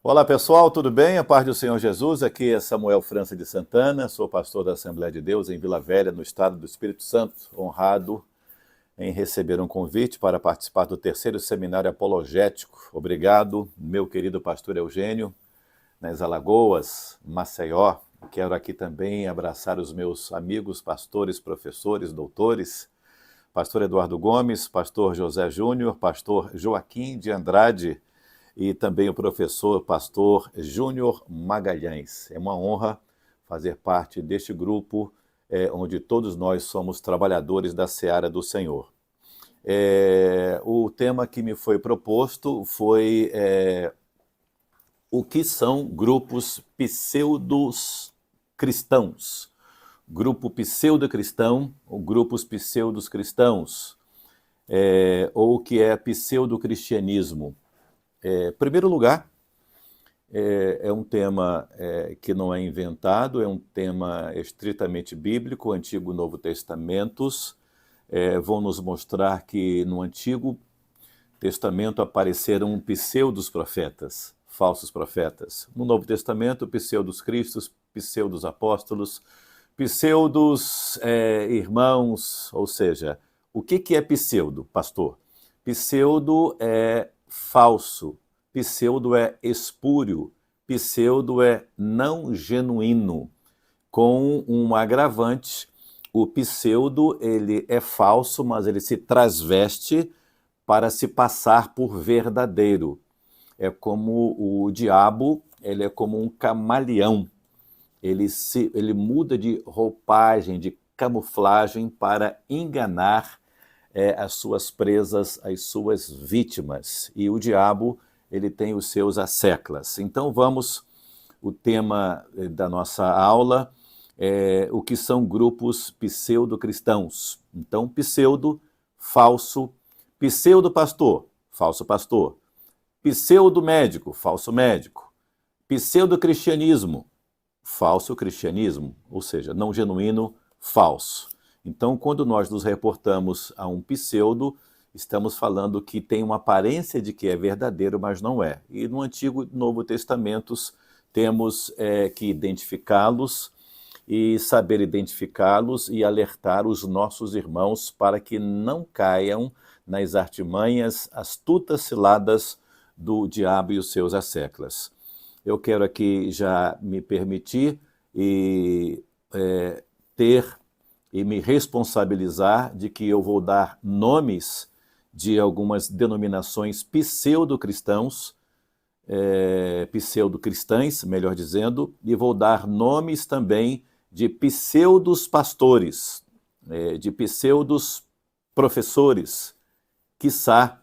Olá pessoal, tudo bem? A paz do Senhor Jesus, aqui é Samuel França de Santana, sou pastor da Assembleia de Deus em Vila Velha, no estado do Espírito Santo, honrado em receber um convite para participar do terceiro seminário apologético. Obrigado, meu querido pastor Eugênio, nas Alagoas, Maceió. Quero aqui também abraçar os meus amigos, pastores, professores, doutores, pastor Eduardo Gomes, pastor José Júnior, pastor Joaquim de Andrade, e também o professor pastor Júnior Magalhães. É uma honra fazer parte deste grupo onde todos nós somos trabalhadores da seara do Senhor. O tema que me foi proposto foi o que são grupos pseudos cristãos. Grupo pseudo-cristão ou grupos pseudos cristãos, ou o que é pseudo-cristianismo. Em primeiro lugar, é um tema que não é inventado, é um tema estritamente bíblico, Antigo e Novo Testamentos vão nos mostrar que no Antigo Testamento apareceram pseudos profetas, falsos profetas. No Novo Testamento, pseudos cristos, pseudos apóstolos, pseudos irmãos, ou seja, o que é pseudo, pastor? Pseudo é falso, pseudo é espúrio, pseudo é não genuíno. Com um agravante, o pseudo ele é falso, mas ele se transveste para se passar por verdadeiro. É como o diabo, ele é como um camaleão. Ele muda de roupagem, de camuflagem para enganar as suas presas, as suas vítimas. E o diabo, ele tem os seus asseclas. Então o tema da nossa aula é o que são grupos pseudo-cristãos. Então, pseudo, falso, pseudo-pastor, falso pastor, pseudo-médico, falso médico, pseudo-cristianismo, falso cristianismo, ou seja, não genuíno, falso. Então, quando nós nos reportamos a um pseudo, estamos falando que tem uma aparência de que é verdadeiro, mas não é. E no Antigo e Novo Testamentos temos que identificá-los e saber identificá-los e alertar os nossos irmãos para que não caiam nas artimanhas, astutas ciladas do diabo e os seus asseclas. Eu quero aqui já me permitir ter e me responsabilizar de que eu vou dar nomes de algumas denominações pseudo-cristãos, pseudo-cristãs, melhor dizendo, e vou dar nomes também de pseudos pastores, de pseudos professores, quiçá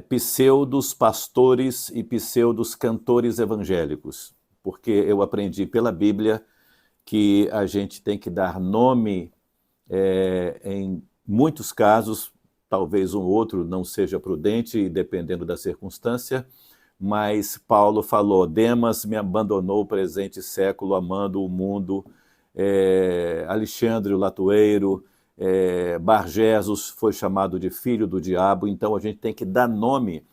pseudos pastores e pseudos cantores evangélicos, porque eu aprendi pela Bíblia que a gente tem que dar nome em muitos casos, talvez um outro não seja prudente, dependendo da circunstância, mas Paulo falou, Demas me abandonou o presente século, amando o mundo, Alexandre o Latueiro, Barjesus foi chamado de filho do diabo, então a gente tem que dar nome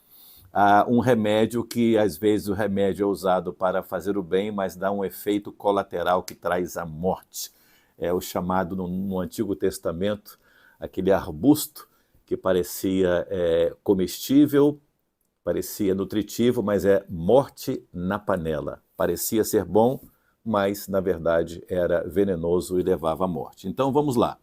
a um remédio que, às vezes, o remédio é usado para fazer o bem, mas dá um efeito colateral que traz a morte. É o chamado, no Antigo Testamento, aquele arbusto que parecia comestível, parecia nutritivo, mas é morte na panela. Parecia ser bom, mas, na verdade, era venenoso e levava à morte. Então, vamos lá.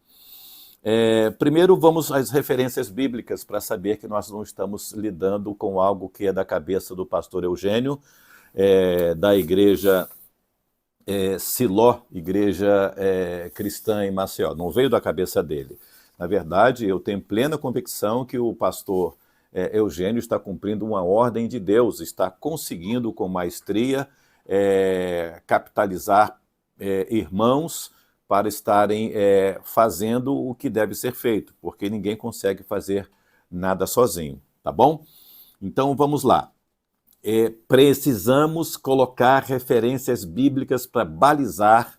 Primeiro vamos às referências bíblicas para saber que nós não estamos lidando com algo que é da cabeça do pastor Eugênio, da igreja Siló, igreja cristã em Maceió. Não veio da cabeça dele. Na verdade, eu tenho plena convicção que o pastor Eugênio está cumprindo uma ordem de Deus, está conseguindo com maestria capitalizar irmãos para estarem fazendo o que deve ser feito, porque ninguém consegue fazer nada sozinho, tá bom? Então vamos lá. Precisamos colocar referências bíblicas para balizar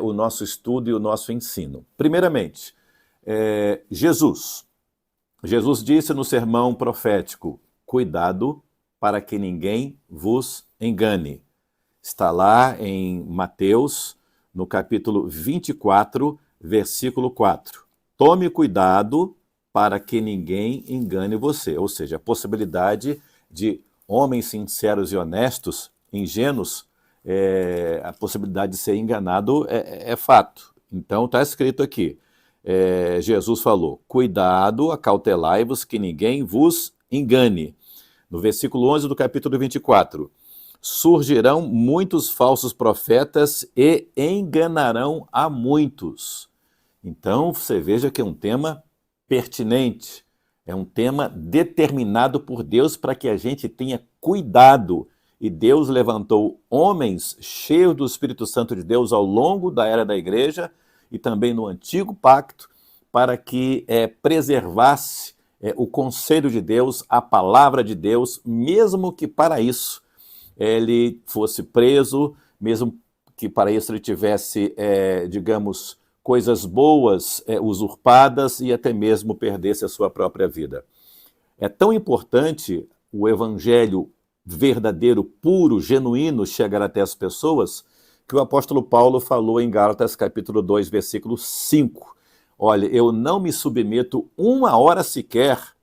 o nosso estudo e o nosso ensino. Primeiramente, Jesus. Jesus disse no sermão profético, cuidado para que ninguém vos engane. Está lá em Mateus, no capítulo 24, versículo 4. Tome cuidado para que ninguém engane você. Ou seja, a possibilidade de homens sinceros e honestos, ingênuos, a possibilidade de ser enganado é fato. Então está escrito aqui, Jesus falou, cuidado, acautelai-vos que ninguém vos engane. No versículo 11 do capítulo 24, surgirão muitos falsos profetas e enganarão a muitos. Então você veja que é um tema pertinente, é um tema determinado por Deus para que a gente tenha cuidado. E Deus levantou homens cheios do Espírito Santo de Deus ao longo da era da igreja e também no Antigo Pacto, para que preservasse o conselho de Deus, a palavra de Deus, mesmo que para isso ele fosse preso, mesmo que para isso ele tivesse, digamos, coisas boas usurpadas e até mesmo perdesse a sua própria vida. É tão importante o evangelho verdadeiro, puro, genuíno chegar até as pessoas, que o apóstolo Paulo falou em Gálatas capítulo 2, versículo 5. Olha, eu não me submeto uma hora sequer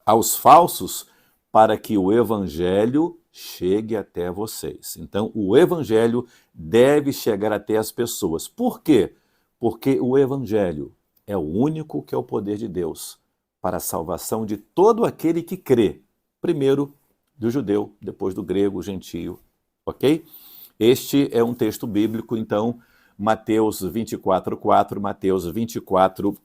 aos falsos para que o evangelho chegue até vocês. Então, o evangelho deve chegar até as pessoas. Por quê? Porque o evangelho é o único que é o poder de Deus para a salvação de todo aquele que crê. Primeiro do judeu, depois do grego, gentio, ok? Este é um texto bíblico, então, Mateus 24:4, Mateus 24,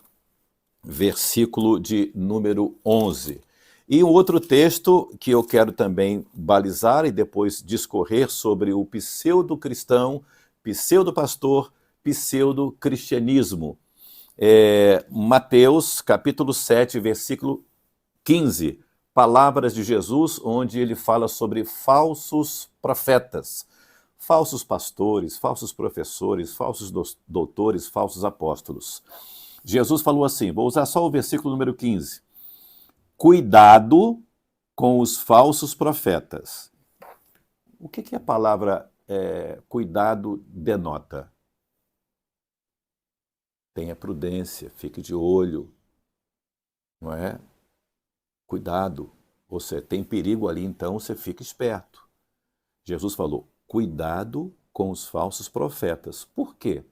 versículo de número 11. E um outro texto que eu quero também balizar e depois discorrer sobre o pseudo-cristão, pseudo-pastor, pseudo-cristianismo. Mateus, capítulo 7, versículo 15. Palavras de Jesus, onde ele fala sobre falsos profetas, falsos pastores, falsos professores, falsos doutores, falsos apóstolos. Jesus falou assim, vou usar só o versículo número 15. Cuidado com os falsos profetas. O que a palavra cuidado denota? Tenha prudência, fique de olho, não é? Cuidado, você tem perigo ali, então você fica esperto. Jesus falou, cuidado com os falsos profetas. Por quê?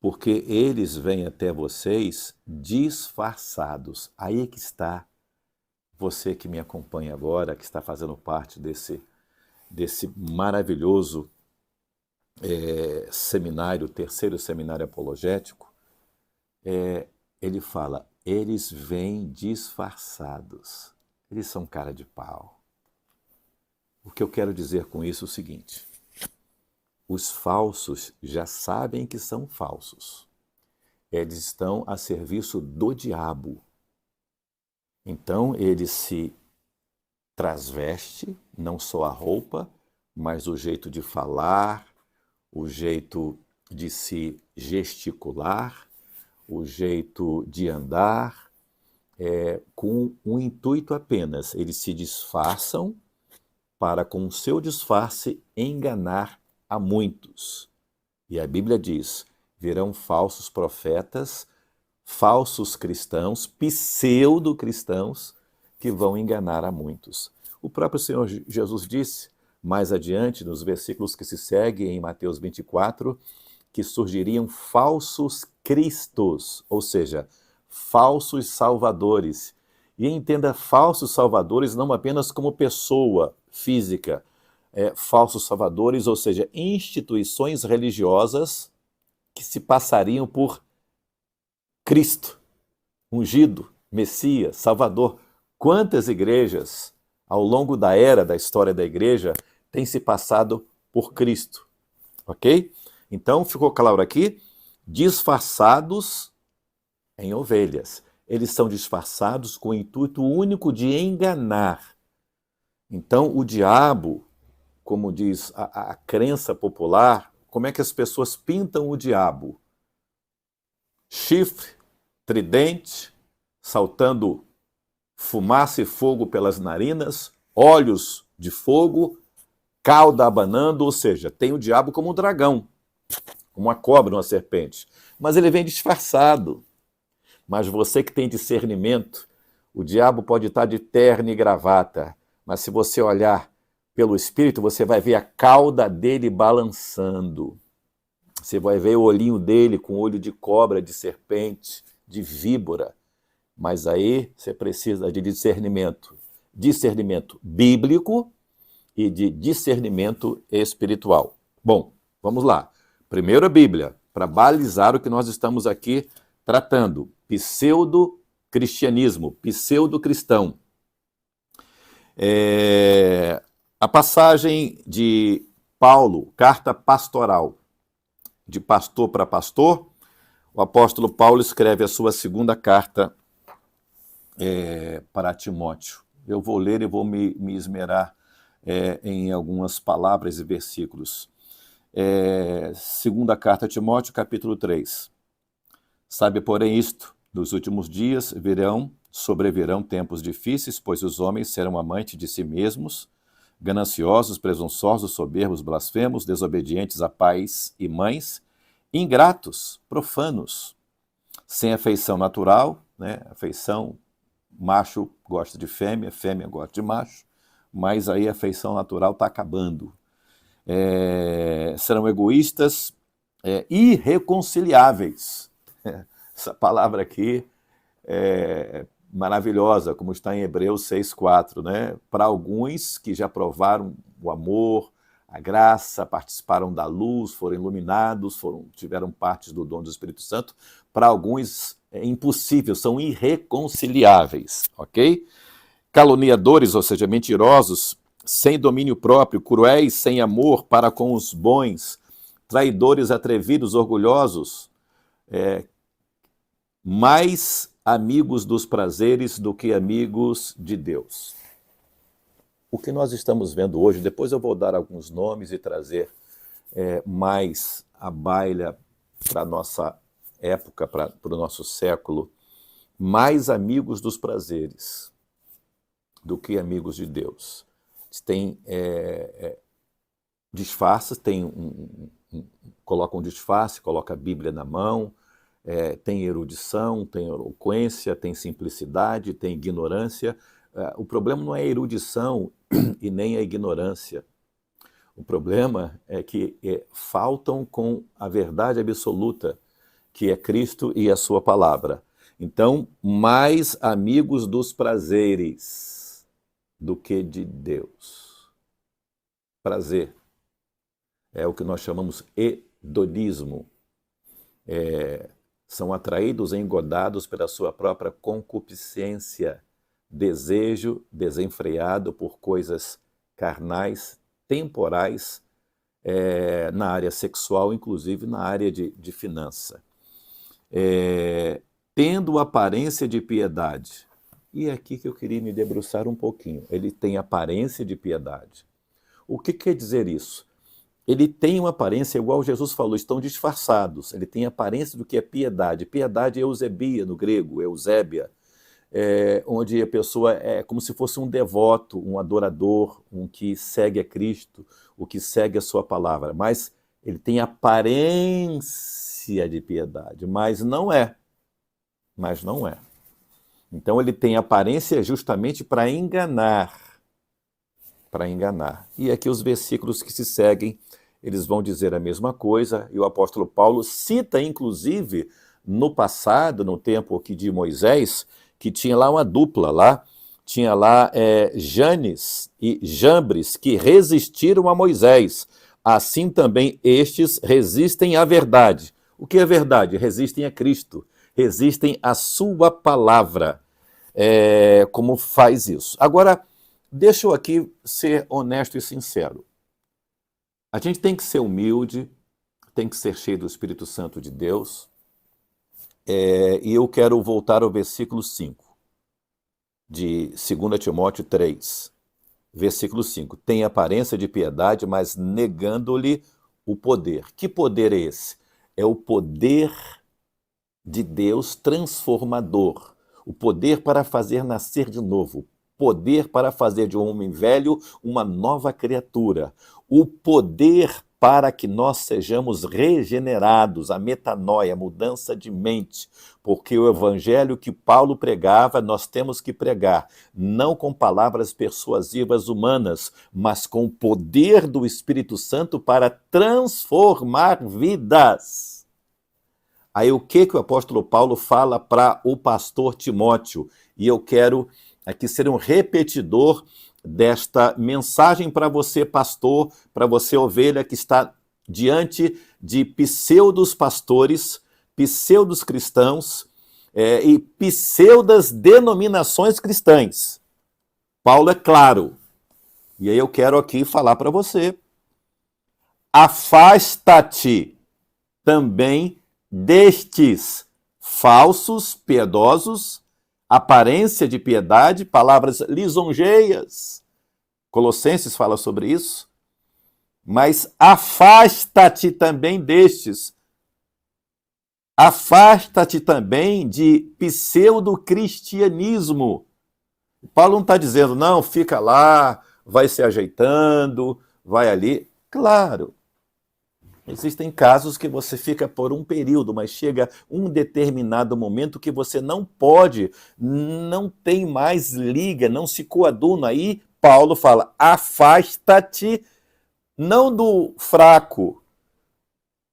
Porque eles vêm até vocês disfarçados. Aí é que está você que me acompanha agora, que está fazendo parte desse maravilhoso seminário, terceiro seminário apologético, ele fala, eles vêm disfarçados. Eles são cara de pau. O que eu quero dizer com isso é o seguinte, os falsos já sabem que são falsos. Eles estão a serviço do diabo. Então, ele se transveste, não só a roupa, mas o jeito de falar, o jeito de se gesticular, o jeito de andar, com um intuito apenas. Eles se disfarçam para, com o seu disfarce, enganar a muitos. E a Bíblia diz, virão falsos profetas, falsos cristãos, pseudo-cristãos, que vão enganar a muitos. O próprio Senhor Jesus disse, mais adiante, nos versículos que se seguem em Mateus 24, que surgiriam falsos cristos, ou seja, falsos salvadores. E entenda falsos salvadores não apenas como pessoa física, falsos salvadores, ou seja, instituições religiosas que se passariam por Cristo, ungido, Messias, Salvador. Quantas igrejas, ao longo da era da história da igreja, têm se passado por Cristo? Ok? Então, ficou claro aqui, disfarçados em ovelhas. Eles são disfarçados com o intuito único de enganar. Então, o diabo, como diz a crença popular, como é que as pessoas pintam o diabo? Chifre, tridente, saltando fumaça e fogo pelas narinas, olhos de fogo, cauda abanando, ou seja, tem o diabo como um dragão, uma cobra, uma serpente. Mas ele vem disfarçado. Mas você que tem discernimento, o diabo pode estar de terno e gravata, mas se você olhar pelo Espírito, você vai ver a cauda dele balançando. Você vai ver o olhinho dele com olho de cobra, de serpente, de víbora. Mas aí você precisa de discernimento. Discernimento bíblico e de discernimento espiritual. Bom, vamos lá. Primeiro a Bíblia, para balizar o que nós estamos aqui tratando. Pseudo-cristianismo, pseudo-cristão. A passagem de Paulo, carta pastoral, de pastor para pastor, o apóstolo Paulo escreve a sua segunda carta para Timóteo. Eu vou ler e vou me esmerar em algumas palavras e versículos. Segunda carta a Timóteo, capítulo 3. Sabe, porém, isto, nos últimos dias sobrevirão tempos difíceis, pois os homens serão amantes de si mesmos, gananciosos, presunçosos, soberbos, blasfemos, desobedientes a pais e mães, ingratos, profanos, sem afeição natural, né? Afeição, macho gosta de fêmea, fêmea gosta de macho, mas aí a afeição natural está acabando. Serão egoístas, irreconciliáveis. Essa palavra aqui é maravilhosa, como está em Hebreus 6,4, né? Para alguns que já provaram o amor, a graça, participaram da luz, foram iluminados, tiveram partes do dom do Espírito Santo, para alguns é impossível, são irreconciliáveis, ok? Caluniadores, ou seja, mentirosos, sem domínio próprio, cruéis, sem amor para com os bons, traidores, atrevidos, orgulhosos, mais amigos dos prazeres do que amigos de Deus. O que nós estamos vendo hoje, depois eu vou dar alguns nomes e trazer mais à baila para a nossa época, para o nosso século, mais amigos dos prazeres do que amigos de Deus. Tem disfarces, coloca um disfarce, coloca a Bíblia na mão, tem erudição, tem eloquência, tem simplicidade, tem ignorância. O problema não é a erudição e nem a ignorância. O problema é que faltam com a verdade absoluta, que é Cristo e a sua palavra. Então, mais amigos dos prazeres do que de Deus. Prazer é o que nós chamamos hedonismo. São atraídos e engodados pela sua própria concupiscência, desejo desenfreado por coisas carnais, temporais, na área sexual, inclusive na área de finança. Tendo aparência de piedade. E é aqui que eu queria me debruçar um pouquinho. Ele tem aparência de piedade. O que quer dizer isso? Ele tem uma aparência, igual Jesus falou, estão disfarçados. Ele tem aparência do que é piedade. Piedade é eusebia no grego, eusébia, onde a pessoa é como se fosse um devoto, um adorador, um que segue a Cristo, o que segue a sua palavra. Mas ele tem aparência de piedade, mas não é. Mas não é. Então ele tem aparência justamente para enganar. Para enganar. E aqui os versículos que se seguem, eles vão dizer a mesma coisa, e o apóstolo Paulo cita, inclusive, no passado, no tempo aqui de Moisés, que tinha lá uma dupla, tinha lá Janes e Jambres, que resistiram a Moisés. Assim também estes resistem à verdade. O que é verdade? Resistem a Cristo, resistem à sua palavra. Como faz isso? Agora, deixa eu aqui ser honesto e sincero. A gente tem que ser humilde, tem que ser cheio do Espírito Santo de Deus, e eu quero voltar ao versículo 5, de 2 Timóteo 3, versículo 5. Tem aparência de piedade, mas negando-lhe o poder. Que poder é esse? É o poder de Deus transformador. o poder para fazer nascer de novo, poder para fazer de um homem velho uma nova criatura, o poder para que nós sejamos regenerados, a metanoia, a mudança de mente, porque o evangelho que Paulo pregava, nós temos que pregar, não com palavras persuasivas humanas, mas com o poder do Espírito Santo para transformar vidas. Aí o que o apóstolo Paulo fala para o pastor Timóteo? E eu quero aqui ser um repetidor desta mensagem para você, pastor, para você, ovelha, que está diante de pseudos pastores, pseudos cristãos e pseudas denominações cristãs. Paulo é claro. E aí eu quero aqui falar para você. Afasta-te também destes falsos piedosos, aparência de piedade, palavras lisonjeias. Colossenses fala sobre isso. Mas afasta-te também destes. Afasta-te também de pseudo-cristianismo. Paulo não está dizendo, não, fica lá, vai se ajeitando, vai ali. Claro, existem casos que você fica por um período, mas chega um determinado momento que você não pode, não tem mais liga, não se coaduna. Aí Paulo fala, afasta-te, não do fraco,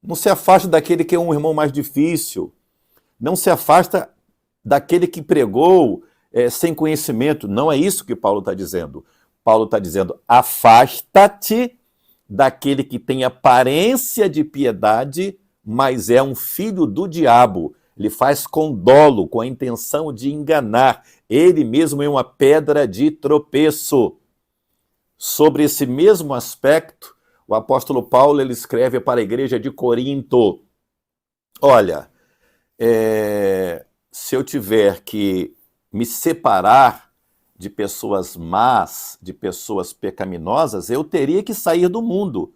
não se afasta daquele que é um irmão mais difícil, não se afasta daquele que pregou sem conhecimento. Não é isso que Paulo está dizendo. Paulo está dizendo, afasta-te daquele que tem aparência de piedade, mas é um filho do diabo. Ele faz com dolo, com a intenção de enganar. Ele mesmo é uma pedra de tropeço. Sobre esse mesmo aspecto, o apóstolo Paulo ele escreve para a igreja de Corinto. Olha, se eu tiver que me separar de pessoas más, de pessoas pecaminosas, eu teria que sair do mundo.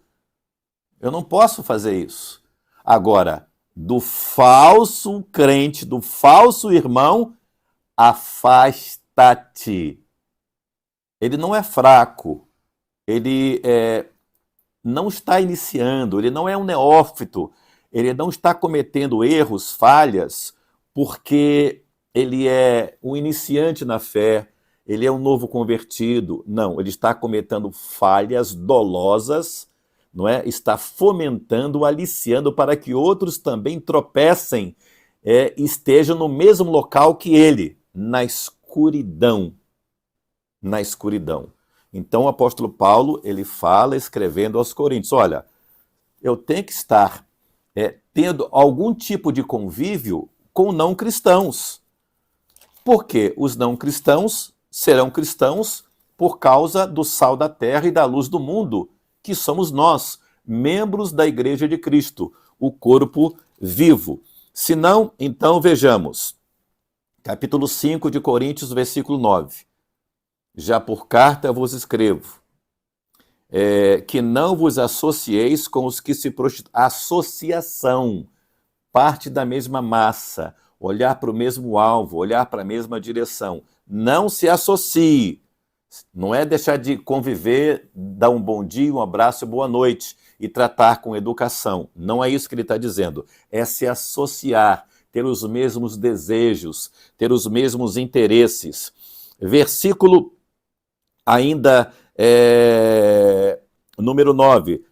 Eu não posso fazer isso. Agora, do falso crente, do falso irmão, afasta-te. Ele não é fraco, ele não está iniciando, ele não é um neófito, ele não está cometendo erros, falhas, porque ele é um iniciante na fé, ele é um novo convertido. Não, ele está cometendo falhas dolosas, não é? Está fomentando, aliciando para que outros também tropecem, estejam no mesmo local que ele, na escuridão. Na escuridão. Então o apóstolo Paulo, ele fala, escrevendo aos Coríntios, olha, eu tenho que estar tendo algum tipo de convívio com não cristãos. Porque os não cristãos serão cristãos por causa do sal da terra e da luz do mundo, que somos nós, membros da Igreja de Cristo, o corpo vivo. Se não, então vejamos, capítulo 5 de Coríntios, versículo 9. Já por carta vos escrevo, que não vos associeis com os que se prostituem. Associação, parte da mesma massa, olhar para o mesmo alvo, olhar para a mesma direção. Não se associe. Não é deixar de conviver, dar um bom dia, um abraço e boa noite e tratar com educação. Não é isso que ele está dizendo. É se associar, ter os mesmos desejos, ter os mesmos interesses. Versículo ainda número 9.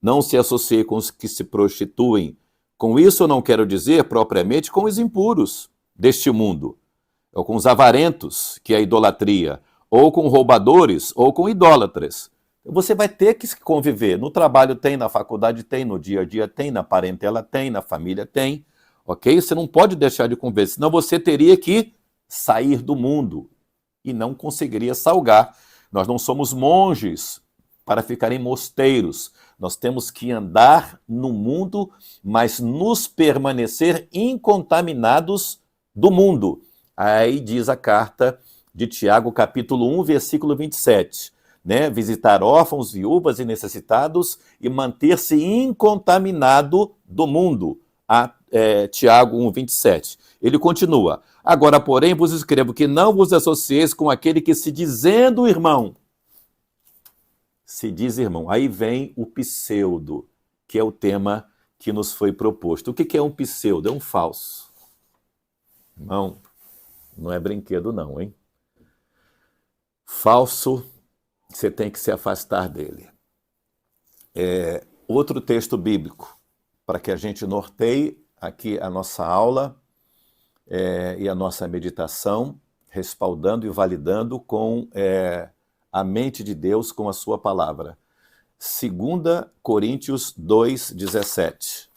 Não se associe com os que se prostituem. Com isso eu não quero dizer propriamente com os impuros deste mundo, ou com os avarentos, que é a idolatria, ou com roubadores, ou com idólatras. Você vai ter que conviver. No trabalho tem, na faculdade tem, no dia a dia tem, na parentela tem, na família tem, ok? Você não pode deixar de conviver, senão você teria que sair do mundo e não conseguiria salgar. Nós não somos monges para ficar em mosteiros. Nós temos que andar no mundo, mas nos permanecer incontaminados do mundo. Aí diz a carta de Tiago, capítulo 1, versículo 27, né? Visitar órfãos, viúvas e necessitados e manter-se incontaminado do mundo. Tiago 1:27. Ele continua: agora, porém, vos escrevo que não vos associeis com aquele que se dizendo irmão. Se diz irmão. Aí vem o pseudo, que é o tema que nos foi proposto. O que é um pseudo? É um falso. Não, não é brinquedo não, hein? Falso, você tem que se afastar dele. Outro texto bíblico, para que a gente norteie aqui a nossa aula e a nossa meditação, respaldando e validando com a mente de Deus, com a sua palavra. 2 Coríntios 2:17.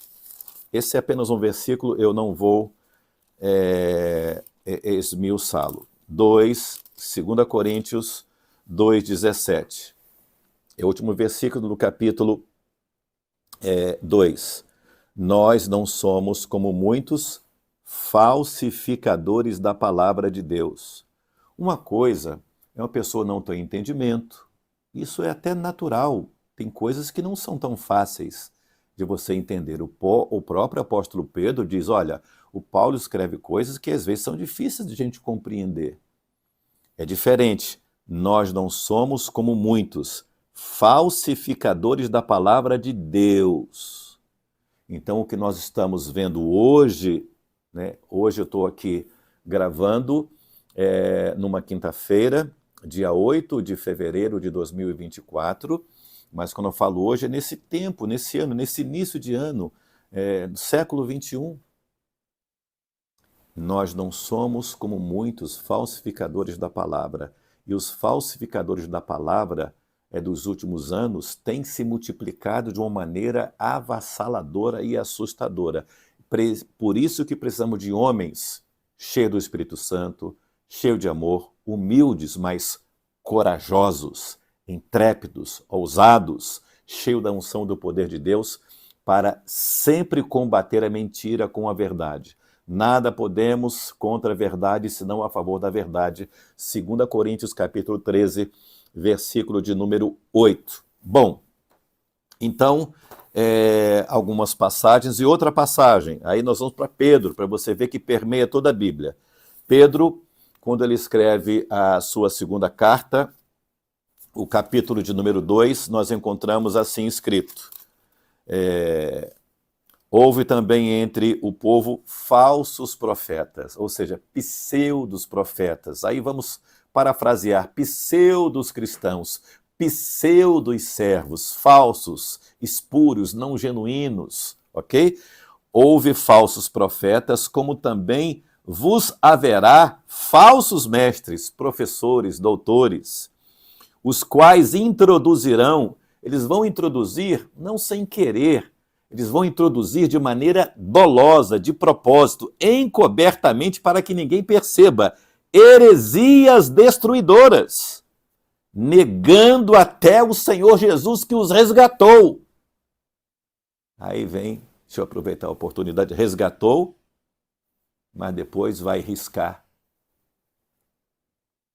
Esse é apenas um versículo, eu não vou esmiuçá-lo. 2 Coríntios 2:17. É o último versículo do capítulo 2. Nós não somos como muitos falsificadores da palavra de Deus. Uma coisa é uma pessoa não ter entendimento. Isso é até natural. Tem coisas que não são tão fáceis de você entender. O próprio apóstolo Pedro diz, olha, o Paulo escreve coisas que às vezes são difíceis de a gente compreender. É diferente. Nós não somos como muitos falsificadores da palavra de Deus. Então, o que nós estamos vendo hoje, né? Hoje eu estou aqui gravando numa quinta-feira, dia 8 de fevereiro de 2024, mas quando eu falo hoje é nesse tempo, nesse ano, nesse início de ano, do século 21. Nós não somos como muitos falsificadores da palavra. E os falsificadores da palavra dos últimos anos têm se multiplicado de uma maneira avassaladora e assustadora. Por isso que precisamos de homens cheios do Espírito Santo, cheios de amor, humildes, mas corajosos, intrépidos, ousados, cheios da unção do poder de Deus, para sempre combater a mentira com a verdade. Nada podemos contra a verdade, senão a favor da verdade. 2 Coríntios capítulo 13, versículo de número 8. Bom, então, algumas passagens e outra passagem. Aí nós vamos para Pedro, para você ver que permeia toda a Bíblia. Pedro, quando ele escreve a sua segunda carta, o capítulo de número 2, nós encontramos assim escrito. Houve também entre o povo falsos profetas, ou seja, pseudos profetas. Aí vamos parafrasear, pseudos cristãos, pseudos servos, falsos, espúrios, não genuínos, ok? Houve falsos profetas, como também vos haverá falsos mestres, professores, doutores, os quais introduzirão, eles vão introduzir não sem querer, eles vão introduzir de maneira dolosa, de propósito, encobertamente, para que ninguém perceba, heresias destruidoras, negando até o Senhor Jesus que os resgatou. Aí vem, deixa eu aproveitar a oportunidade, resgatou, mas depois vai riscar.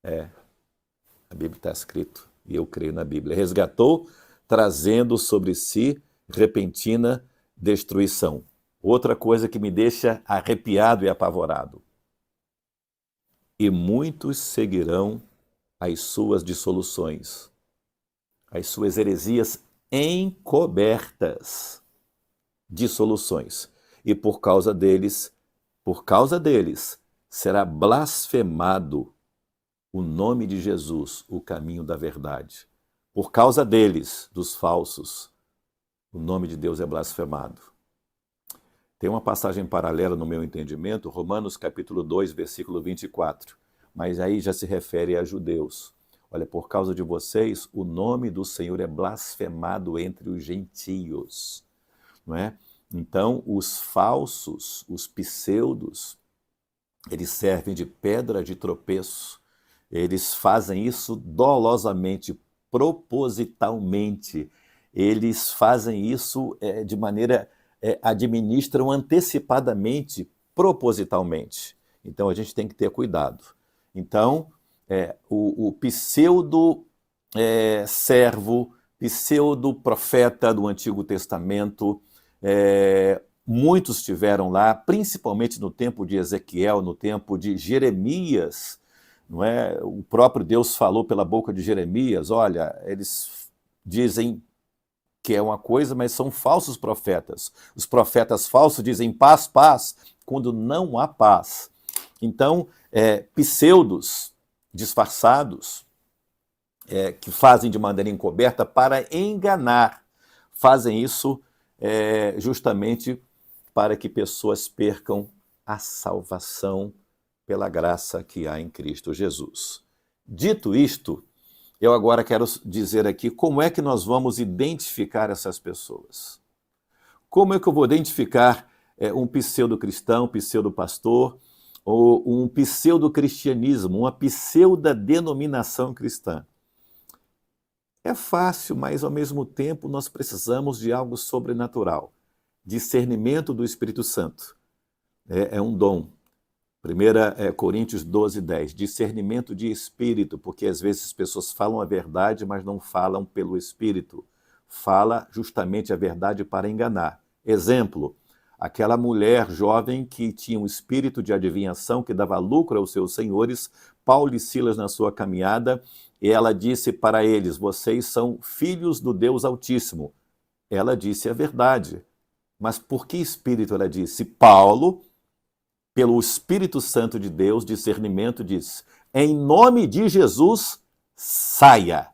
A Bíblia está escrito, e eu creio na Bíblia. Resgatou, trazendo sobre si repentina destruição. Outra coisa que me deixa arrepiado e apavorado. E muitos seguirão as suas dissoluções, as suas heresias encobertas, dissoluções. E por causa deles, será blasfemado o nome de Jesus, o caminho da verdade. Por causa deles, dos falsos, o nome de Deus é blasfemado. Tem uma passagem paralela no meu entendimento, Romanos capítulo 2, versículo 24, mas aí já se refere a judeus. Olha, por causa de vocês, o nome do Senhor é blasfemado entre os gentios, não é? Então, os falsos, os pseudos, eles servem de pedra de tropeço, eles fazem isso dolosamente, propositalmente, eles fazem isso de maneira, administram antecipadamente, propositalmente. Então a gente tem que ter cuidado. Então, o pseudo servo, pseudo profeta do Antigo Testamento, muitos tiveram lá, principalmente no tempo de Ezequiel, no tempo de Jeremias, não é? O próprio Deus falou pela boca de Jeremias, olha, eles dizem que é uma coisa, mas são falsos profetas. Os profetas falsos dizem paz, paz, quando não há paz. Então, pseudos disfarçados, que fazem de maneira encoberta para enganar, fazem isso justamente para que pessoas percam a salvação pela graça que há em Cristo Jesus. Dito isto, eu agora quero dizer aqui como é que nós vamos identificar essas pessoas. Como é que eu vou identificar um pseudo-cristão, pseudo-pastor, ou um pseudo-cristianismo, uma pseudo-denominação cristã? É fácil, mas ao mesmo tempo nós precisamos de algo sobrenatural. Discernimento do Espírito Santo. É um dom. 1 Coríntios 12, 10. Discernimento de espírito, porque às vezes as pessoas falam a verdade, mas não falam pelo Espírito. Fala justamente a verdade para enganar. Exemplo, aquela mulher jovem que tinha um espírito de adivinhação, que dava lucro aos seus senhores, Paulo e Silas na sua caminhada, e ela disse para eles, vocês são filhos do Deus Altíssimo. Ela disse a verdade. Mas por que espírito ela disse? Paulo, pelo Espírito Santo de Deus, discernimento, disse, em nome de Jesus, saia.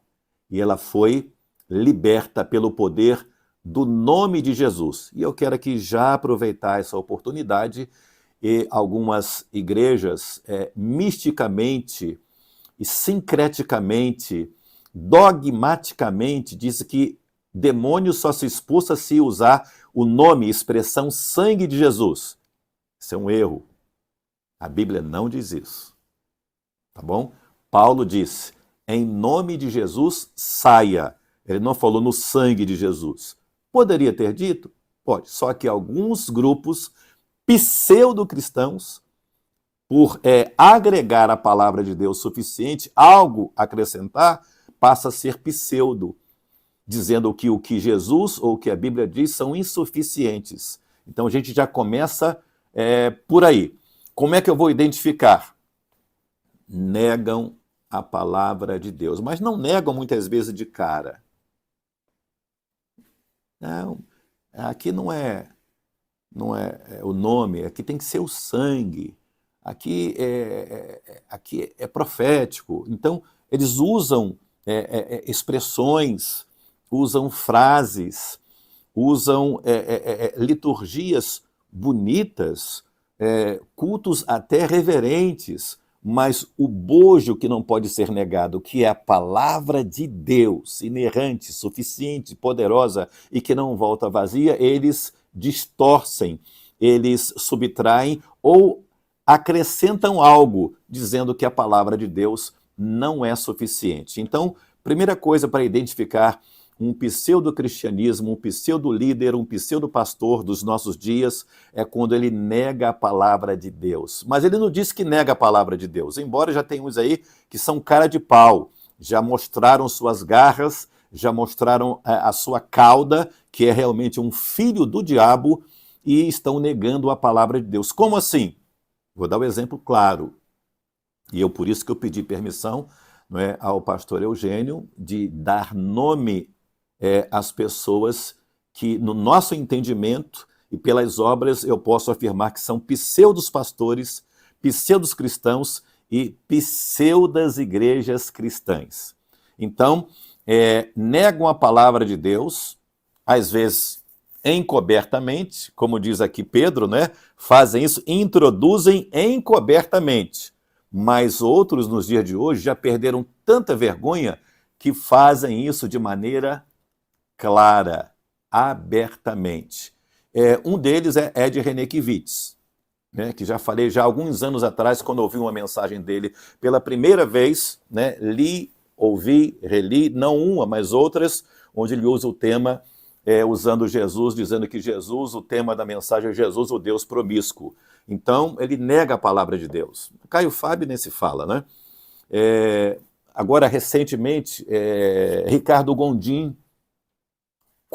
E ela foi liberta pelo poder do nome de Jesus. E eu quero aqui já aproveitar essa oportunidade e algumas igrejas misticamente e sincreticamente, dogmaticamente, dizem que demônio só se expulsa se usar o nome, expressão sangue de Jesus. Isso é um erro. A Bíblia não diz isso. Tá bom? Paulo disse, em nome de Jesus, saia. Ele não falou no sangue de Jesus. Poderia ter dito? Pode. Só que alguns grupos pseudo-cristãos, por agregar à palavra de Deus suficiente, algo acrescentar, passa a ser pseudo, dizendo que o que Jesus ou o que a Bíblia diz são insuficientes. Então a gente já começa por aí. Como é que eu vou identificar? Negam a palavra de Deus, mas não negam muitas vezes de cara. Não, aqui não é o nome, aqui tem que ser o sangue. Aqui é profético. Então, eles usam expressões, usam frases, usam liturgias bonitas, cultos até reverentes, mas o bojo que não pode ser negado, que é a palavra de Deus, inerrante, suficiente, poderosa e que não volta vazia, eles distorcem, eles subtraem ou acrescentam algo, dizendo que a palavra de Deus não é suficiente. Então, primeira coisa para identificar um pseudo-cristianismo, um pseudo-líder, um pseudo-pastor dos nossos dias é quando ele nega a palavra de Deus. Mas ele não diz que nega a palavra de Deus, embora já tenha uns aí que são cara de pau, já mostraram suas garras, já mostraram a sua cauda, que é realmente um filho do diabo, e estão negando a palavra de Deus. Como assim? Vou dar um exemplo claro. E por isso que eu pedi permissão, não é, ao pastor Eugênio de dar nome às pessoas que, no nosso entendimento e pelas obras, eu posso afirmar que são pseudos pastores, pseudos cristãos e pseudas igrejas cristãs. Então, negam a palavra de Deus, às vezes encobertamente, como diz aqui Pedro, né? Fazem isso, introduzem encobertamente. Mas outros, nos dias de hoje, já perderam tanta vergonha que fazem isso de maneira clara, abertamente. Um deles é Ed Renekiewicz, né, que já falei já há alguns anos atrás, quando ouvi uma mensagem dele pela primeira vez, né, li, ouvi, reli, não uma, mas outras, onde ele usa o tema, usando Jesus, dizendo que Jesus, o tema da mensagem é Jesus, o Deus promíscuo. Então, ele nega a palavra de Deus. Caio Fábio nem se fala, né? Agora, recentemente, Ricardo Gondim,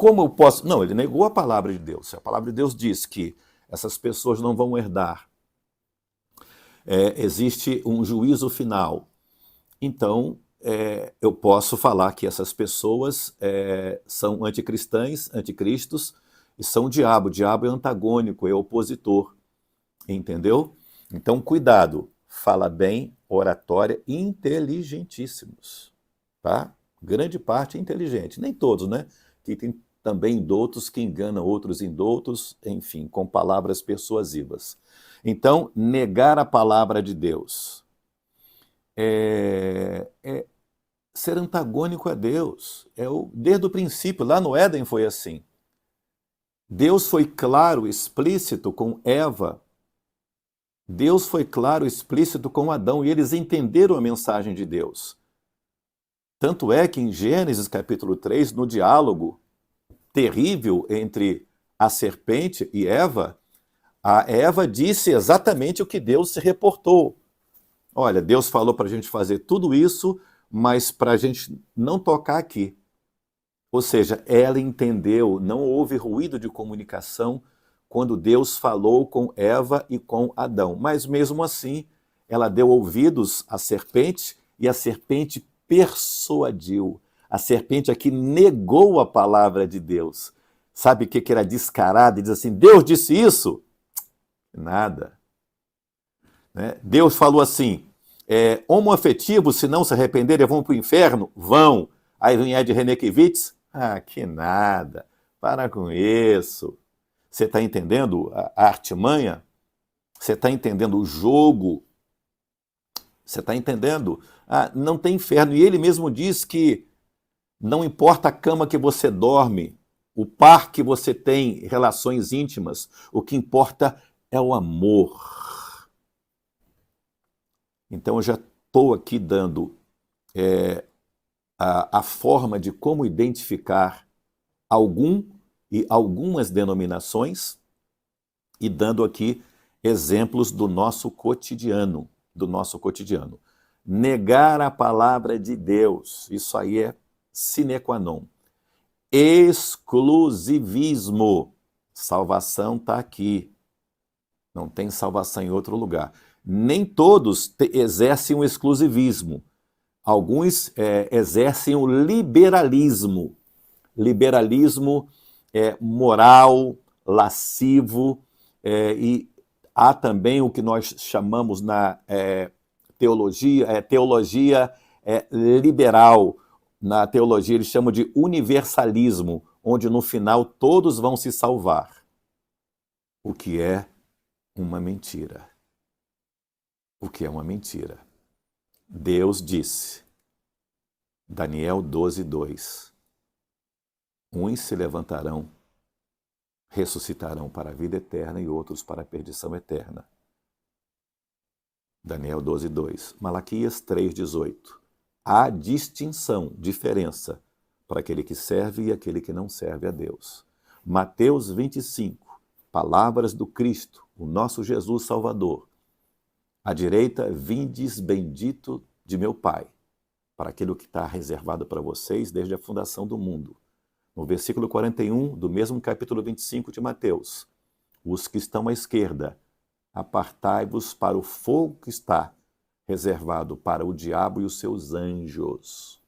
como eu posso... Não, ele negou a palavra de Deus. A palavra de Deus diz que essas pessoas não vão herdar. Existe um juízo final. Então, eu posso falar que essas pessoas são anticristãs, anticristos, e são o diabo. O diabo é antagônico, é opositor. Entendeu? Então, cuidado. Fala bem, oratória, inteligentíssimos. Tá? Grande parte é inteligente. Nem todos, né? Que tem também indoutos que enganam outros indoutos, enfim, com palavras persuasivas. Então, negar a palavra de Deus é ser antagônico a Deus. Desde o princípio, lá no Éden foi assim. Deus foi claro, explícito com Eva. Deus foi claro, explícito com Adão, e eles entenderam a mensagem de Deus. Tanto é que em Gênesis capítulo 3, no diálogo terrível entre a serpente e Eva, a Eva disse exatamente o que Deus se reportou. Olha, Deus falou para a gente fazer tudo isso, mas para a gente não tocar aqui. Ou seja, ela entendeu, não houve ruído de comunicação quando Deus falou com Eva e com Adão. Mas mesmo assim, ela deu ouvidos à serpente e a serpente persuadiu. A serpente aqui negou a palavra de Deus. Sabe o que era descarada e diz assim, Deus disse isso? Nada. Né? Deus falou assim, homoafetivos, se não se arrependerem, vão para o inferno? Vão. Aí vem Ed Renekiewicz, que nada, para com isso. Você está entendendo a artimanha? Você está entendendo o jogo? Você está entendendo? Não tem inferno. E ele mesmo diz que não importa a cama que você dorme, o par que você tem, relações íntimas, o que importa é o amor. Então eu já estou aqui dando a forma de como identificar algum e algumas denominações e dando aqui exemplos do nosso cotidiano, Negar a palavra de Deus, isso aí é sine qua non. Exclusivismo, salvação está aqui, não tem salvação em outro lugar. Nem todos exercem o exclusivismo, alguns exercem o liberalismo. Liberalismo moral, lascivo, e há também o que nós chamamos na teologia liberal. Na teologia eles chamam de universalismo, onde no final todos vão se salvar. O que é uma mentira. O que é uma mentira. Deus disse, Daniel 12:2, uns se levantarão, ressuscitarão para a vida eterna e outros para a perdição eterna. Daniel 12:2. Malaquias 3:18. Há distinção, diferença, para aquele que serve e aquele que não serve a Deus. Mateus 25. Palavras do Cristo, o nosso Jesus Salvador. À direita, vindes bendito de meu Pai, para aquilo que está reservado para vocês desde a fundação do mundo. No versículo 41 do mesmo capítulo 25 de Mateus, os que estão à esquerda, apartai-vos para o fogo que está reservado para o diabo e os seus anjos.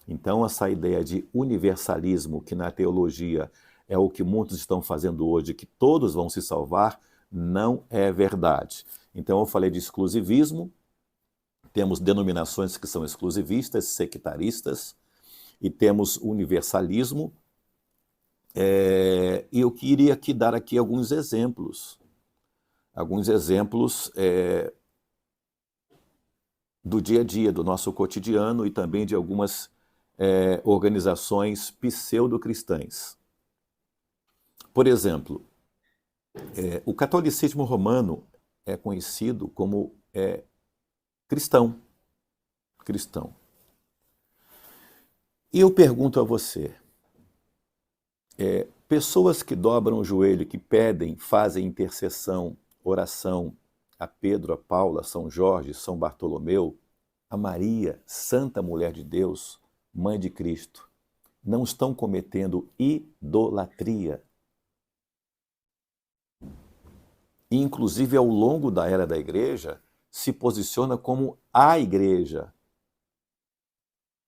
Então, essa ideia de universalismo, que na teologia é o que muitos estão fazendo hoje, que todos vão se salvar, não é verdade. Então, eu falei de exclusivismo, temos denominações que são exclusivistas, sectaristas, e temos universalismo, e eu queria aqui dar aqui alguns exemplos do dia a dia, do nosso cotidiano e também de algumas organizações pseudo-cristãs. Por exemplo, o catolicismo romano é conhecido como cristão. E eu pergunto a você, pessoas que dobram o joelho, que pedem, fazem intercessão, oração a Pedro, a Paulo, a São Jorge, São Bartolomeu, a Maria, Santa Mulher de Deus, Mãe de Cristo, não estão cometendo idolatria. E, inclusive, ao longo da era da igreja, se posiciona como a igreja.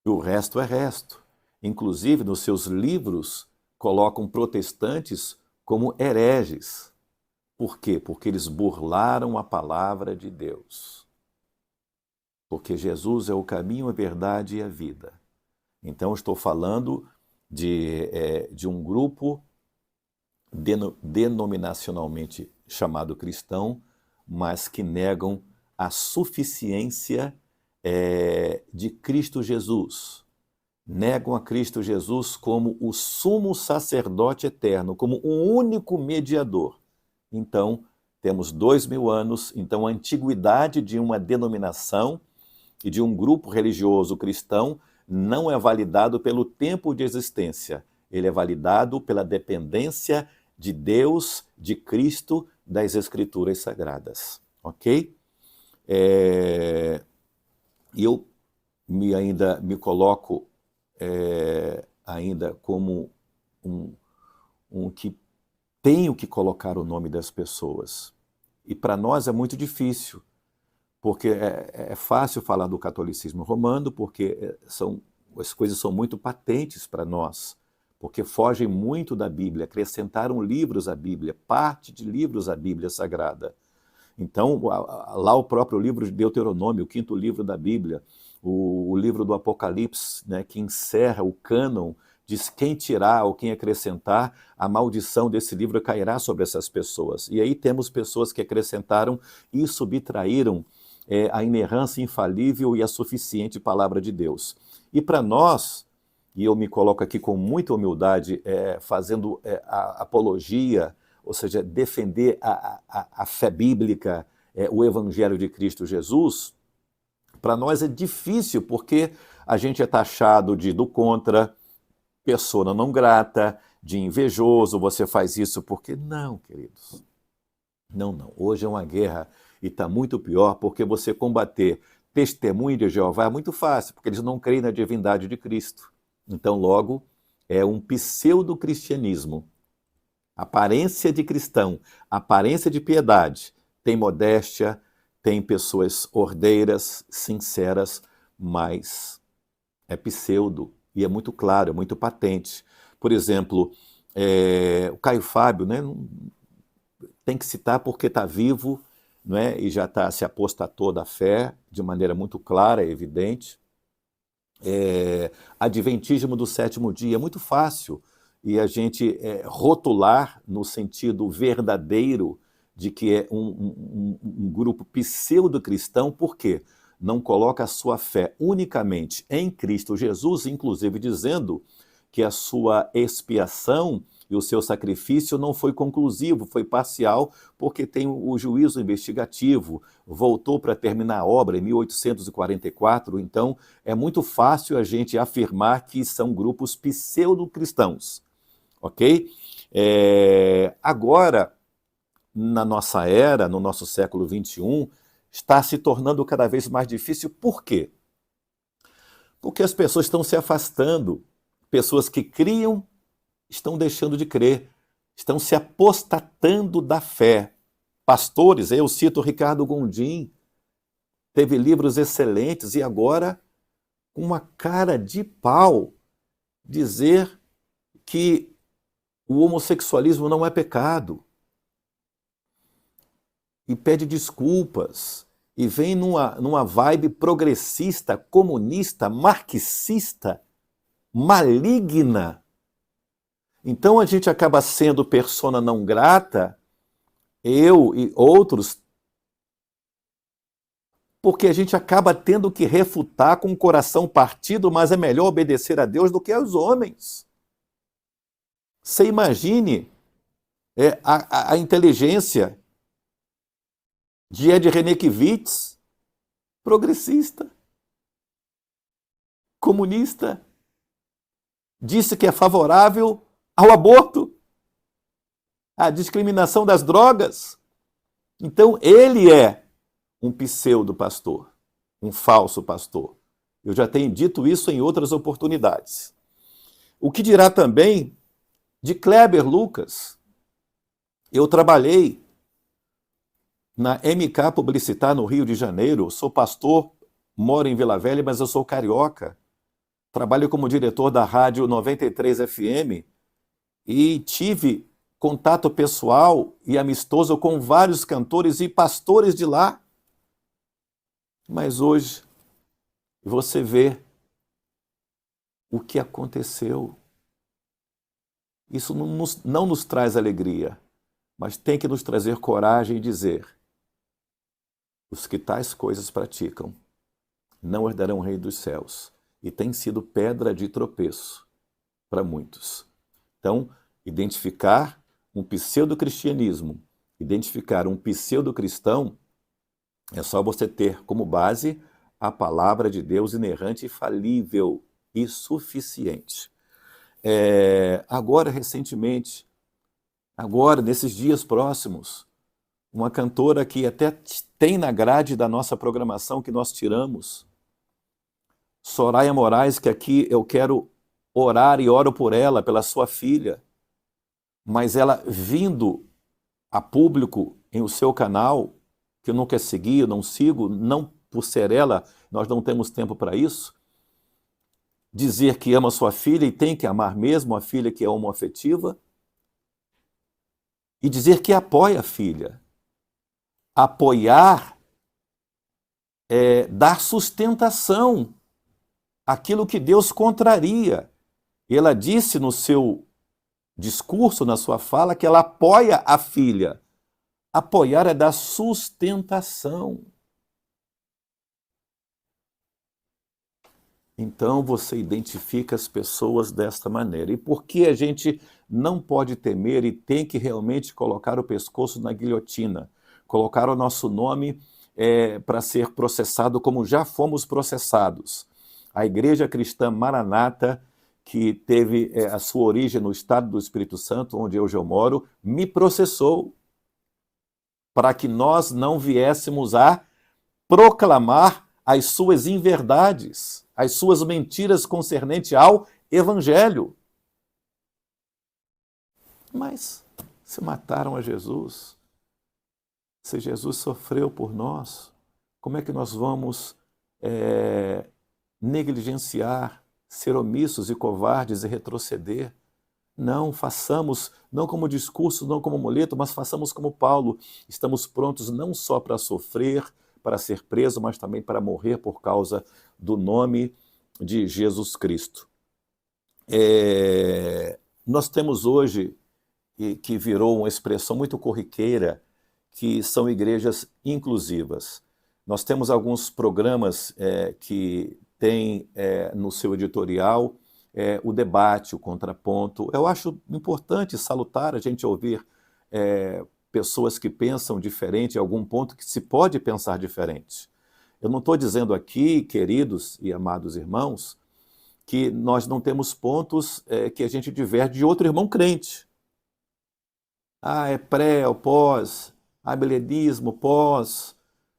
E o resto é resto. Inclusive, nos seus livros, colocam protestantes como hereges. Por quê? Porque eles burlaram a palavra de Deus. Porque Jesus é o caminho, a verdade e a vida. Então, estou falando de um grupo denominacionalmente chamado cristão, mas que negam a suficiência de Cristo Jesus. Negam a Cristo Jesus como o sumo sacerdote eterno, como o único mediador. Então, temos 2000 anos, então a antiguidade de uma denominação e de um grupo religioso cristão não é validado pelo tempo de existência. Ele é validado pela dependência de Deus, de Cristo, das Escrituras Sagradas. Ok? E eu ainda me coloco ainda como um que tenho que colocar o nome das pessoas. E para nós é muito difícil, porque é fácil falar do catolicismo romano, porque as coisas são muito patentes para nós, porque fogem muito da Bíblia, acrescentaram livros à Bíblia, parte de livros à Bíblia Sagrada. Então, lá o próprio livro de Deuteronômio, o 5º livro da Bíblia, o livro do Apocalipse, né, que encerra o cânon, diz quem tirar ou quem acrescentar, a maldição desse livro cairá sobre essas pessoas. E aí temos pessoas que acrescentaram e subtraíram a inerrância infalível e a suficiente palavra de Deus. E para nós, e eu me coloco aqui com muita humildade, fazendo a apologia, ou seja, defender a fé bíblica, o Evangelho de Cristo Jesus, para nós é difícil, porque a gente é taxado de do contra, persona não grata, de invejoso, você faz isso porque... Não, queridos. Não. Hoje é uma guerra e está muito pior, porque você combater testemunho de Jeová é muito fácil, porque eles não creem na divindade de Cristo. Então, logo, é um pseudo-cristianismo. Aparência de cristão, aparência de piedade, tem modéstia, tem pessoas ordeiras, sinceras, mas é pseudo, e é muito claro, é muito patente. Por exemplo, o Caio Fábio, né, tem que citar porque está vivo, né, e já se apostatou da fé, de maneira muito clara e evidente. Adventismo do 7º dia, é muito fácil, e a gente rotular no sentido verdadeiro de que é um grupo pseudo-cristão, por quê? Não coloca a sua fé unicamente em Cristo Jesus, inclusive dizendo que a sua expiação e o seu sacrifício não foi conclusivo, foi parcial, porque tem o juízo investigativo, voltou para terminar a obra em 1844, então é muito fácil a gente afirmar que são grupos pseudo-cristãos, ok? Agora, na nossa era, no nosso século XXI, está se tornando cada vez mais difícil. Por quê? Porque as pessoas estão se afastando. Pessoas que criam estão deixando de crer, estão se apostatando da fé. Pastores, eu cito Ricardo Gondim, teve livros excelentes e agora, com uma cara de pau, dizer que o homossexualismo não é pecado. E pede desculpas, e vem numa vibe progressista, comunista, marxista, maligna. Então a gente acaba sendo persona não grata, eu e outros, porque a gente acaba tendo que refutar com o coração partido, mas é melhor obedecer a Deus do que aos homens. Você imagine a inteligência de Ed Renekiewicz, progressista, comunista, disse que é favorável ao aborto, à discriminação das drogas. Então, ele é um pseudo-pastor, um falso pastor. Eu já tenho dito isso em outras oportunidades. O que dirá também de Kleber Lucas? Eu trabalhei na MK Publicitar, no Rio de Janeiro. Sou pastor, moro em Vila Velha, mas eu sou carioca. Trabalho como diretor da Rádio 93 FM e tive contato pessoal e amistoso com vários cantores e pastores de lá. Mas hoje você vê o que aconteceu. Isso não nos traz alegria, mas tem que nos trazer coragem e dizer: os que tais coisas praticam não herdarão o reino dos céus. E tem sido pedra de tropeço para muitos. Então, identificar um pseudo-cristianismo, identificar um pseudo-cristão, é só você ter como base a palavra de Deus inerrante, infalível e suficiente. Agora, recentemente, nesses dias próximos, uma cantora que até tem na grade da nossa programação que nós tiramos, Soraya Moraes, que aqui eu quero orar e oro por ela, pela sua filha, mas ela vindo a público em o seu canal, que eu não quero seguir, eu não sigo, não por ser ela, nós não temos tempo para isso, dizer que ama sua filha e tem que amar mesmo a filha que é homoafetiva, e dizer que apoia a filha. Apoiar é dar sustentação àquilo que Deus contraria. E ela disse no seu discurso, na sua fala, que ela apoia a filha. Apoiar é dar sustentação. Então você identifica as pessoas desta maneira. E por que a gente não pode temer e tem que realmente colocar o pescoço na guilhotina? Colocar o nosso nome para ser processado como já fomos processados. A Igreja Cristã Maranata, que teve a sua origem no estado do Espírito Santo, onde eu já moro, me processou para que nós não viéssemos a proclamar as suas inverdades, as suas mentiras concernentes ao Evangelho. Mas se mataram a Jesus, se Jesus sofreu por nós, como é que nós vamos negligenciar, ser omissos e covardes e retroceder? Não, façamos, não como discurso, não como amuleto, mas façamos como Paulo. Estamos prontos não só para sofrer, para ser preso, mas também para morrer por causa do nome de Jesus Cristo. Nós temos hoje, que virou uma expressão muito corriqueira, que são igrejas inclusivas. Nós temos alguns programas que têm no seu editorial o debate, o contraponto. Eu acho importante, salutar a gente ouvir pessoas que pensam diferente, em algum ponto que se pode pensar diferente. Eu não estou dizendo aqui, queridos e amados irmãos, que nós não temos pontos que a gente diverge de outro irmão crente. É pré ou pós, milenismo, pós,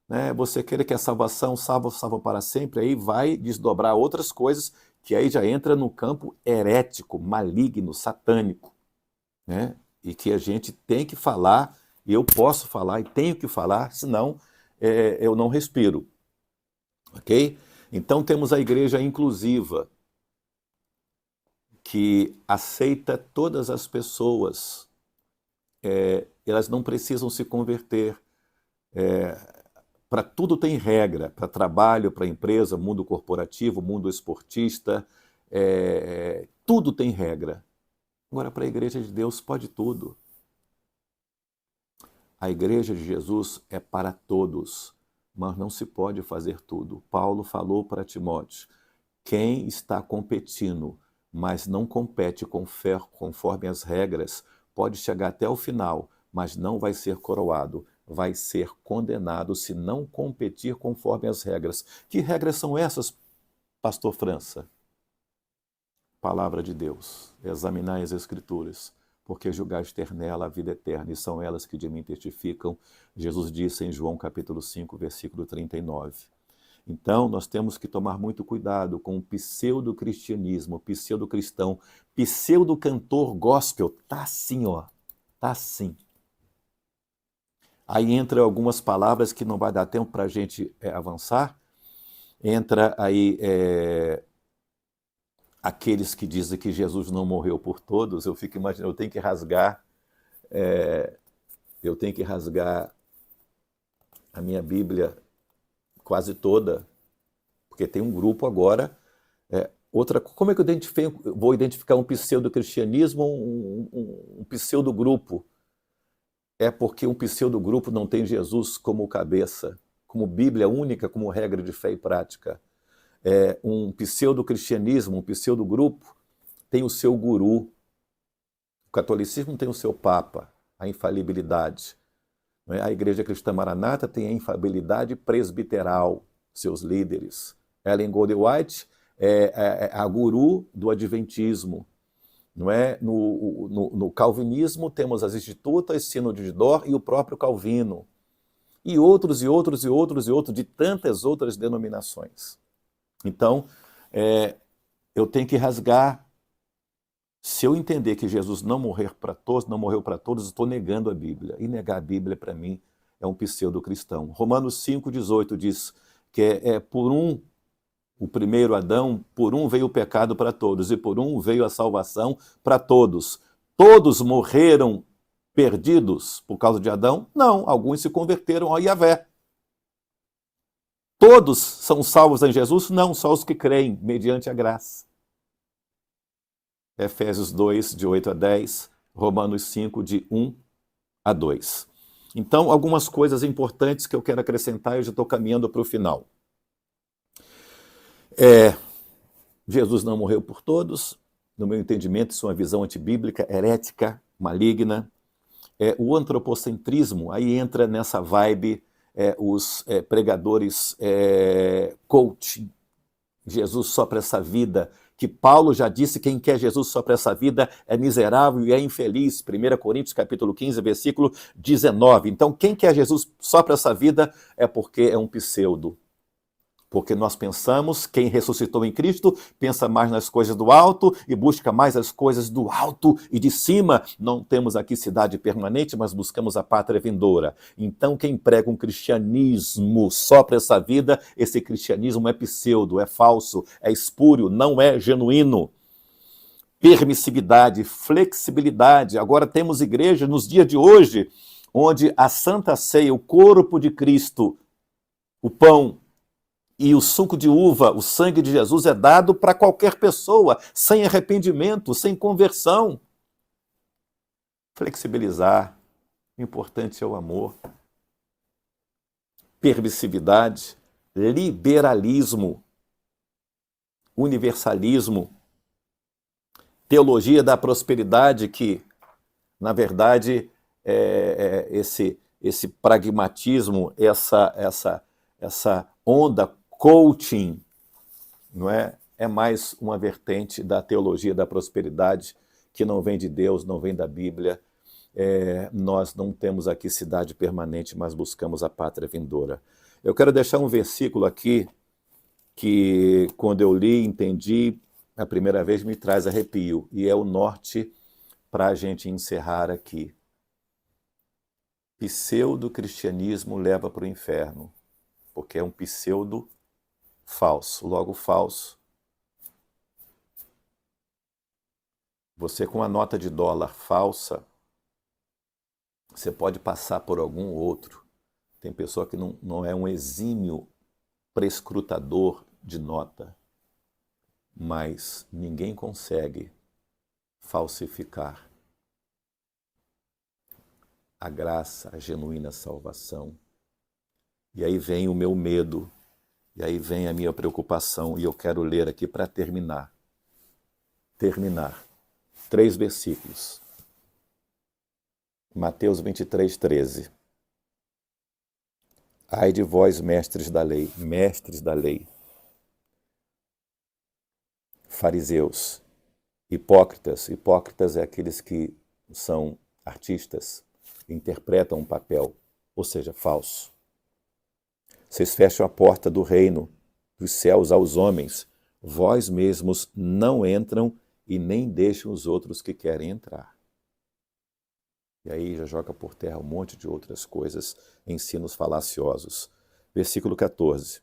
né? Você querer que a salvação salva para sempre, aí vai desdobrar outras coisas, que aí já entra no campo herético, maligno, satânico, né? E que a gente tem que falar, e eu posso falar e tenho que falar, senão eu não respiro. Ok? Então temos a igreja inclusiva, que aceita todas as pessoas. Elas não precisam se converter. Para tudo tem regra, para trabalho, para empresa, mundo corporativo, mundo esportista, tudo tem regra. Agora, para a igreja de Deus, pode tudo. A igreja de Jesus é para todos, mas não se pode fazer tudo. Paulo falou para Timóteo: quem está competindo, mas não compete com fé conforme as regras, pode chegar até o final, mas não vai ser coroado, vai ser condenado se não competir conforme as regras. Que regras são essas, pastor França? Palavra de Deus, examinai as Escrituras, porque julgais ter nela a vida eterna, e são elas que de mim testificam. Jesus disse em João capítulo 5, versículo 39. Então, nós temos que tomar muito cuidado com o pseudo-cristianismo, o pseudo-cristão, pseudo-cantor gospel. Tá assim, ó. Tá assim. Aí entra algumas palavras que não vai dar tempo para a gente avançar. Entra aí aqueles que dizem que Jesus não morreu por todos. Eu fico imaginando, eu tenho que rasgar a minha Bíblia quase toda, porque tem um grupo agora. Como é que eu vou identificar um pseudo-cristianismo, um pseudo-grupo? É porque um pseudo-grupo não tem Jesus como cabeça, como Bíblia única, como regra de fé e prática. Um pseudo-cristianismo, um pseudo-grupo, tem o seu guru. O catolicismo tem o seu papa, a infalibilidade. A Igreja Cristã Maranata tem a infalibilidade presbiteral, seus líderes. Ellen Gold White é a guru do adventismo. Não é? No calvinismo temos as institutas, Sínodo de Dort e o próprio Calvino. E outros, de tantas outras denominações. Então, eu tenho que rasgar. Se eu entender que Jesus não morreu para todos, estou negando a Bíblia. E negar a Bíblia, para mim, é um pseudo-cristão. Romanos 5,18 diz que o primeiro Adão, por um veio o pecado para todos, e por um veio a salvação para todos. Todos morreram perdidos por causa de Adão? Não, alguns se converteram ao Yahvé. Todos são salvos em Jesus? Não, só os que creem, mediante a graça. Efésios 2, de 8 a 10, Romanos 5, de 1 a 2. Então, algumas coisas importantes que eu quero acrescentar, eu já estou caminhando para o final. Jesus não morreu por todos, no meu entendimento, isso é uma visão antibíblica, herética, maligna. O antropocentrismo, aí entra nessa vibe os pregadores coaching, Jesus só para essa vida, que Paulo já disse, quem quer Jesus só para essa vida é miserável e é infeliz, 1 Coríntios capítulo 15, versículo 19. Então, quem quer Jesus só para essa vida é porque é um pseudo. Porque nós pensamos, quem ressuscitou em Cristo, pensa mais nas coisas do alto e busca mais as coisas do alto e de cima. Não temos aqui cidade permanente, mas buscamos a pátria vindoura. Então, quem prega um cristianismo só para essa vida, esse cristianismo é pseudo, é falso, é espúrio, não é genuíno. Permissividade, flexibilidade. Agora temos igrejas nos dias de hoje, onde a Santa Ceia, o corpo de Cristo, o pão, e o suco de uva, o sangue de Jesus é dado para qualquer pessoa, sem arrependimento, sem conversão. Flexibilizar, o importante é o amor. Permissividade, liberalismo, universalismo, teologia da prosperidade, que, na verdade, esse pragmatismo, essa onda coaching, não é? É mais uma vertente da teologia da prosperidade que não vem de Deus, não vem da Bíblia. Nós não temos aqui cidade permanente, mas buscamos a pátria vindoura. Eu quero deixar um versículo aqui que, quando eu li, entendi, a primeira vez me traz arrepio, e é o norte para a gente encerrar aqui. Pseudo-cristianismo leva para o inferno, porque é um pseudo falso, logo falso. Você com uma nota de dólar falsa, você pode passar por algum outro. Tem pessoa que não é um exímio prescrutador de nota, mas ninguém consegue falsificar a graça, a genuína salvação. E aí vem o meu medo, e aí vem a minha preocupação, e eu quero ler aqui para terminar. 3 versículos. Mateus 23, 13. Ai de vós, mestres da lei, fariseus, hipócritas é aqueles que são artistas, interpretam um papel, ou seja, falso. Vocês fecham a porta do reino dos céus aos homens. Vós mesmos não entram e nem deixam os outros que querem entrar. E aí já joga por terra um monte de outras coisas, ensinos falaciosos. Versículo 14.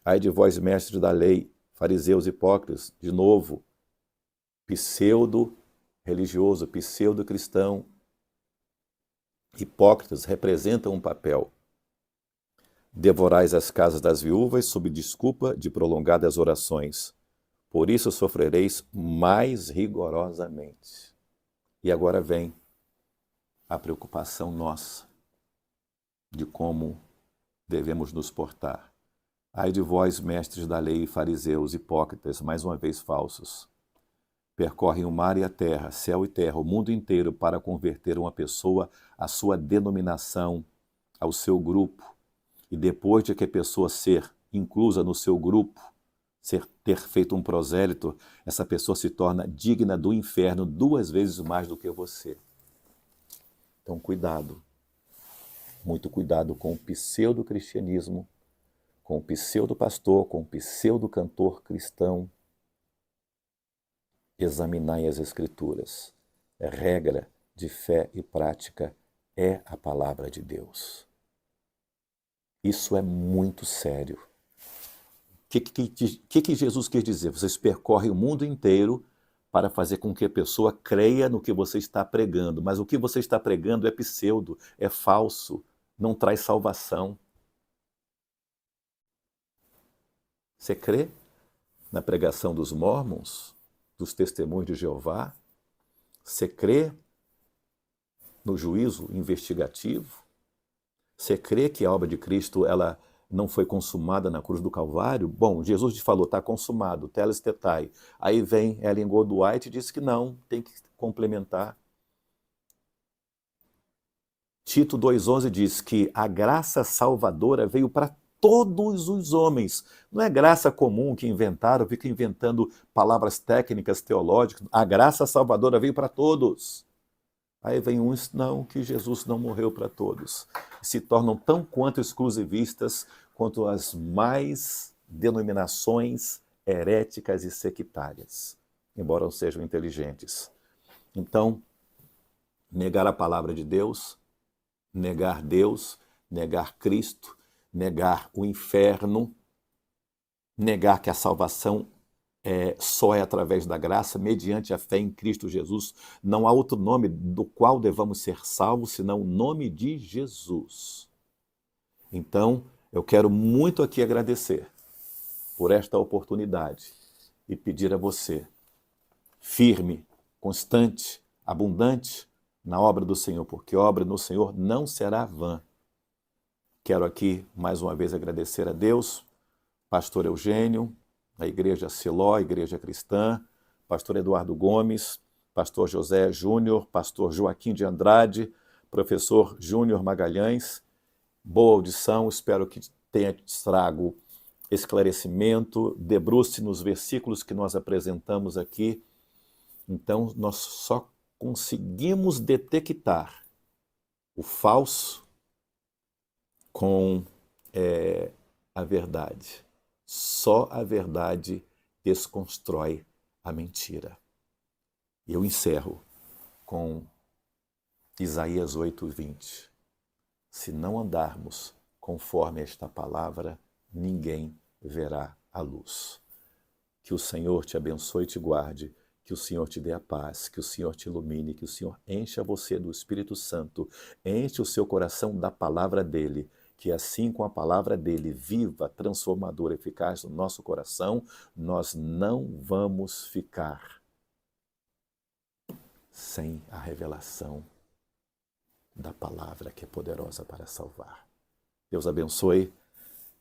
Ai de vós, mestres da lei, fariseus hipócritas, de novo, pseudo-religioso, pseudo-cristão. Hipócritas representam um papel. Devorais as casas das viúvas sob desculpa de prolongadas orações. Por isso sofrereis mais rigorosamente. E agora vem a preocupação nossa de como devemos nos portar. Ai de vós, mestres da lei e fariseus, hipócritas, mais uma vez falsos. Percorrem o mar e a terra, céu e terra, o mundo inteiro para converter uma pessoa à sua denominação, ao seu grupo. E depois de que a pessoa ser inclusa no seu grupo, ter feito um prosélito, essa pessoa se torna digna do inferno 2 vezes mais do que você. Então, cuidado. Muito cuidado com o pseudo-cristianismo, com o pseudo-pastor, com o pseudo-cantor cristão. Examinai as Escrituras. A regra de fé e prática é a palavra de Deus. Isso é muito sério. O que Jesus quis dizer? Vocês percorrem o mundo inteiro para fazer com que a pessoa creia no que você está pregando. Mas o que você está pregando é pseudo, é falso, não traz salvação. Você crê na pregação dos mormons, dos testemunhos de Jeová? Você crê no juízo investigativo? Você crê que a obra de Cristo ela não foi consumada na cruz do Calvário? Bom, Jesus falou, está consumado, telestetai. Aí vem Ellen Goldwhite e diz que não, tem que complementar. Tito 2,11 diz que a graça salvadora veio para todos os homens. Não é graça comum que inventaram, fica inventando palavras técnicas, teológicas. A graça salvadora veio para todos. Aí vem uns, não, que Jesus não morreu para todos. Se tornam tão quanto exclusivistas quanto as mais denominações heréticas e sectárias, embora não sejam inteligentes. Então, negar a palavra de Deus, negar Deus, negar Cristo, negar o inferno, negar que a salvação só é através da graça, mediante a fé em Cristo Jesus. Não há outro nome do qual devamos ser salvos, senão o nome de Jesus. Então, eu quero muito aqui agradecer por esta oportunidade e pedir a você, firme, constante, abundante na obra do Senhor, porque a obra no Senhor não será vã. Quero aqui, mais uma vez, agradecer a Deus, pastor Eugênio, a Igreja Siló, Igreja Cristã, pastor Eduardo Gomes, pastor José Júnior, pastor Joaquim de Andrade, professor Júnior Magalhães. Boa audição, espero que tenha trago esclarecimento, debruce nos versículos que nós apresentamos aqui. Então, nós só conseguimos detectar o falso com a verdade. Só a verdade desconstrói a mentira. E eu encerro com Isaías 8:20. Se não andarmos conforme esta palavra, ninguém verá a luz. Que o Senhor te abençoe e te guarde, que o Senhor te dê a paz, que o Senhor te ilumine, que o Senhor encha você do Espírito Santo, enche o seu coração da palavra dele, que assim com a palavra dele, viva, transformadora, eficaz no nosso coração, nós não vamos ficar sem a revelação da palavra que é poderosa para salvar. Deus abençoe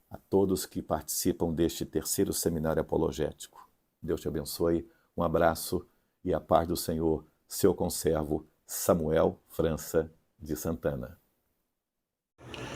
a todos que participam deste 3º seminário apologético. Deus te abençoe, um abraço e a paz do Senhor, seu conservo Samuel França de Santana.